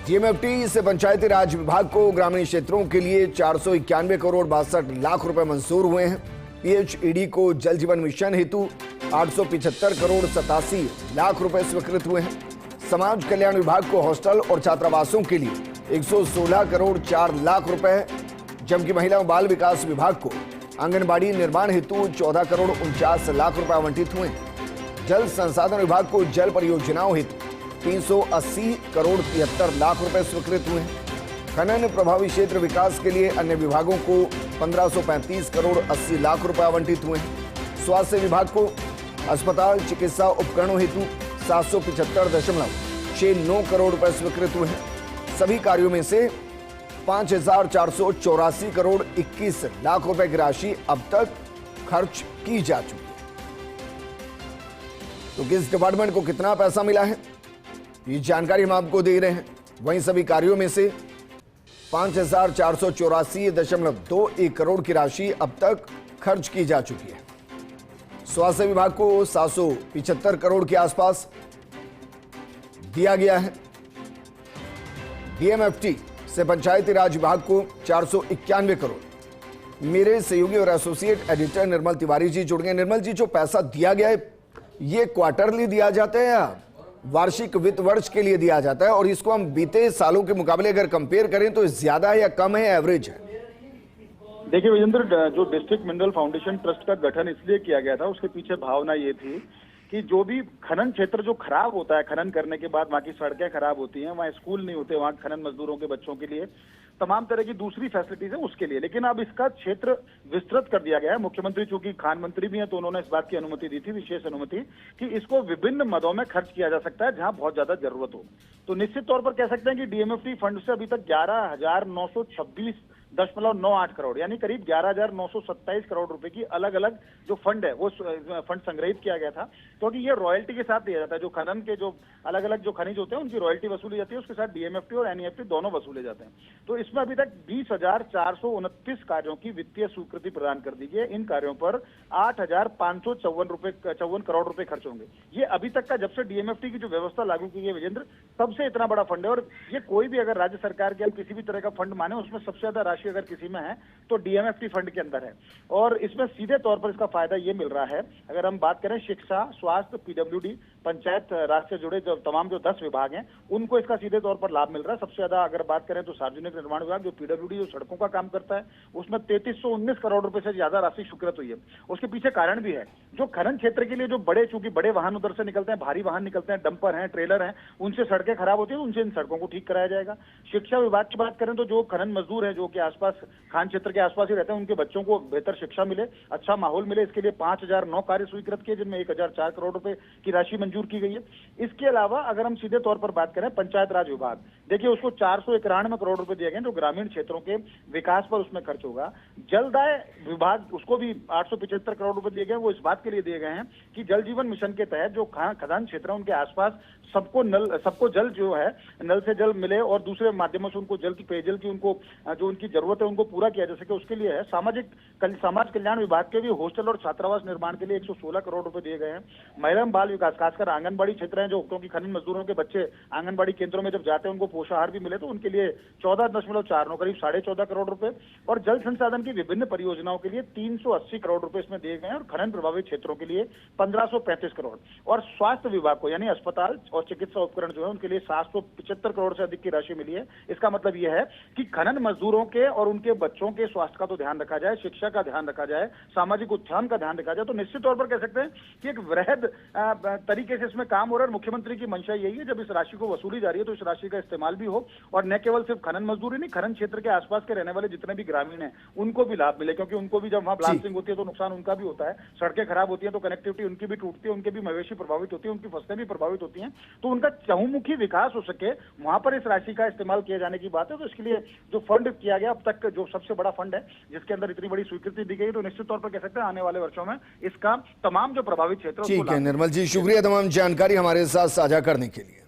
DMFT से पंचायती राज विभाग को ग्रामीण क्षेत्रों के लिए 491 करोड़ 62 लाख रुपए मंजूर हुए हैं। पीएचईडी को जल जीवन मिशन हेतु 875 करोड़ 87 लाख रुपए स्वीकृत हुए हैं। समाज कल्याण विभाग को हॉस्टल और छात्रावासों के लिए 116 करोड़ 4 लाख रुपए, जबकि महिला और बाल विकास विभाग को आंगनबाड़ी निर्माण हेतु 14 करोड़ 49 लाख रुपए आवंटित हुए हैं। जल संसाधन विभाग को जल परियोजनाओं हेतु 380 करोड़ 73 लाख रुपए स्वीकृत हुए हैं। खनन प्रभावी क्षेत्र विकास के लिए अन्य विभागों को 1535 करोड़ 80 लाख रुपए आवंटित हुए हैं। स्वास्थ्य विभाग को अस्पताल चिकित्सा उपकरणों हेतु 775.69 करोड़ रुपए स्वीकृत हुए हैं। सभी कार्यों में से 5484 करोड़ 21 लाख रुपए की राशि अब तक खर्च की जा चुकी है। तो किस डिपार्टमेंट को कितना पैसा मिला है, ये जानकारी हम आपको दे रहे हैं। वहीं सभी कार्यों में से 5484.21 करोड़ की राशि अब तक खर्च की जा चुकी है। स्वास्थ्य विभाग को 775 करोड़ के आसपास दिया गया है। डीएमएफटी से पंचायती राज विभाग को 491 करोड़। मेरे सहयोगी और एसोसिएट एडिटर निर्मल तिवारी जी जुड़ गए। निर्मल जी, जो पैसा दिया गया है ये क्वार्टरली दिया जाता है या वार्षिक वित्त वर्ष के लिए दिया जाता है, और इसको हम बीते सालों के मुकाबले अगर कंपेयर करें तो ज्यादा है या कम है, एवरेज है? देखिए विजेंद्र, जो डिस्ट्रिक्ट मिनरल फाउंडेशन ट्रस्ट का गठन इसलिए किया गया था, उसके पीछे भावना ये थी कि जो भी खनन क्षेत्र जो खराब होता है, खनन करने के बाद वहाँ की सड़कें खराब होती हैं, वहाँ स्कूल नहीं होते, वहाँ खनन मजदूरों के बच्चों के लिए तमाम तरह की दूसरी फैसिलिटीज है उसके लिए। लेकिन अब इसका क्षेत्र विस्तृत कर दिया गया है। मुख्यमंत्री चूंकि खान मंत्री भी हैं तो उन्होंने इस बात की अनुमति दी थी, विशेष अनुमति, कि इसको विभिन्न मदों में खर्च किया जा सकता है जहां बहुत ज्यादा जरूरत हो। तो निश्चित तौर पर कह सकते हैं कि डीएमएफटी फंड से अभी तक 11,926.98 करोड़ यानी करीब 11,927 करोड़ रुपए की अलग अलग जो फंड है वो फंड संग्रहित किया गया था, क्योंकि ये रॉयल्टी के साथ दिया जाता है। जो खनन के जो अलग अलग जो खनिज होते हैं उनकी रॉयल्टी वसूली जाती है, उसके साथ डीएमएफटी और एनईएफटी दोनों वसूले जाते हैं। तो इसमें अभी तक 20,429 कार्यों की वित्तीय स्वीकृति प्रदान कर दी गई है। इन कार्यों पर 8,554 करोड़ रुपए खर्च होंगे। ये अभी तक का, जब से डीएमएफटी की जो व्यवस्था लागू की है विजेंद्र, तब से इतना बड़ा फंड है। और ये कोई भी अगर राज्य सरकार के किसी भी तरह का फंड माने, उसमें सबसे ज्यादा राशि अगर किसी में है तो डीएमएफटी फंड के अंदर है। और इसमें सीधे तौर पर इसका फायदा ये मिल रहा है, अगर हम बात करें शिक्षा, स्वास्थ्य, पीडब्ल्यूडी, पंचायत राज से जुड़े जो तमाम जो 10 विभाग हैं उनको इसका सीधे तौर पर लाभ मिल रहा है। सबसे ज्यादा अगर बात करें तो सार्वजनिक निर्माण विभाग, जो पीडब्ल्यूडी जो सड़कों का काम करता है, उसमें 3319 करोड़ रुपए से ज्यादा राशि स्वीकृत हुई है। उसके पीछे कारण भी है, जो खनन क्षेत्र के लिए जो चूंकि बड़े वाहन उधर से निकलते हैं, भारी वाहन निकलते हैं, डंपर हैं, ट्रेलर हैं, उनसे सड़कें खराब होती है, उनसे इन सड़कों को ठीक कराया जाएगा। शिक्षा विभाग की बात करें तो जो खनन मजदूर है जो कि आसपास खान क्षेत्र के आसपास ही रहते हैं, उनके बच्चों को बेहतर शिक्षा मिले, अच्छा माहौल मिले, इसके लिए 5,009 कार्य स्वीकृत किए, जिनमें 1,004 करोड़ रुपए की राशि मंजूर की गई है। इसके अलावा अगर हम सीधे तौर पर बात करें पंचायत राज विभाग, देखिए उसको 491 करोड़ रुपए दिए गए जो ग्रामीण क्षेत्रों के विकास पर उसमें खर्च होगा। जलदाय विभाग, उसको भी 875 करोड़ रुपए दिए गए। वो इस बात के लिए दिए गए हैं कि जल जीवन मिशन के तहत जो खदान क्षेत्र है उनके आसपास सबको जल जो है नल से जल मिले और दूसरे माध्यमों से उनको जल की, पेयजल की उनको जो उनकी जरूरत है उनको पूरा किया जा सके, उसके लिए है। समाज कल्याण विभाग के भी हॉस्टल और छात्रावास निर्माण के लिए 116 करोड़ रुपए दिए गए हैं। महिला एवं बाल विकास, खासकर आंगनबाड़ी क्षेत्र है जो, क्योंकि खनन मजदूरों के बच्चे आंगनबाड़ी केंद्रों में जब जाते हैं उनको पोषाहार भी मिले, तो उनके लिए 14.49 करीब 14.5 करोड़ रुपए। और जल संसाधन की विभिन्न परियोजनाओं के लिए 380 करोड़ रुपए इसमें दिए गए हैं और खनन प्रभावित क्षेत्रों के लिए 1535 करोड़। और स्वास्थ्य विभाग को यानी अस्पताल और चिकित्सा उपकरण जो है उनके लिए 775 करोड़ से अधिक की राशि मिली है। इसका मतलब यह है कि खनन मजदूरों के और उनके बच्चों के स्वास्थ्य का तो ध्यान रखा जाए, शिक्षा का ध्यान रखा जाए, सामाजिक उत्थान का ध्यान रखा जाए। तो निश्चित तौर पर कह सकते हैं कि एक वृहद तरीके से इसमें काम हो रहा है। मुख्यमंत्री की मंशा यही है, जब इस राशि को वसूली जा रही है तो इस राशि का इस्तेमाल भी हो और न केवल सिर्फ खनन मजदूरी नहीं, खनन क्षेत्र के आसपास के रहने वाले जितने भी ग्रामीण हैं उनको भी लाभ मिले, क्योंकि उनको भी जब वहां ब्लास्टिंग होती है तो नुकसान उनका भी होता है, सड़कें खराब होती है तो कनेक्टिविटी उनकी भी टूटती है, उनके भी मवेशी प्रभावित होती है, उनकी फसलें भी प्रभावित होती हैं। तो उनका चहुमुखी विकास हो सके, वहां पर इस राशि का इस्तेमाल किए जाने की बात है। तो इसके लिए जो फंड किया गया अब तक, जो सबसे बड़ा फंड है जिसके अंदर इतनी बड़ी स्वीकृति दी गई, तो निश्चित तौर पर कह सकते हैं आने वाले वर्षों में इसका तमाम जो प्रभावित क्षेत्र। ठीक है निर्मल जी, शुक्रिया तमाम जानकारी हमारे साथ साझा करने के लिए।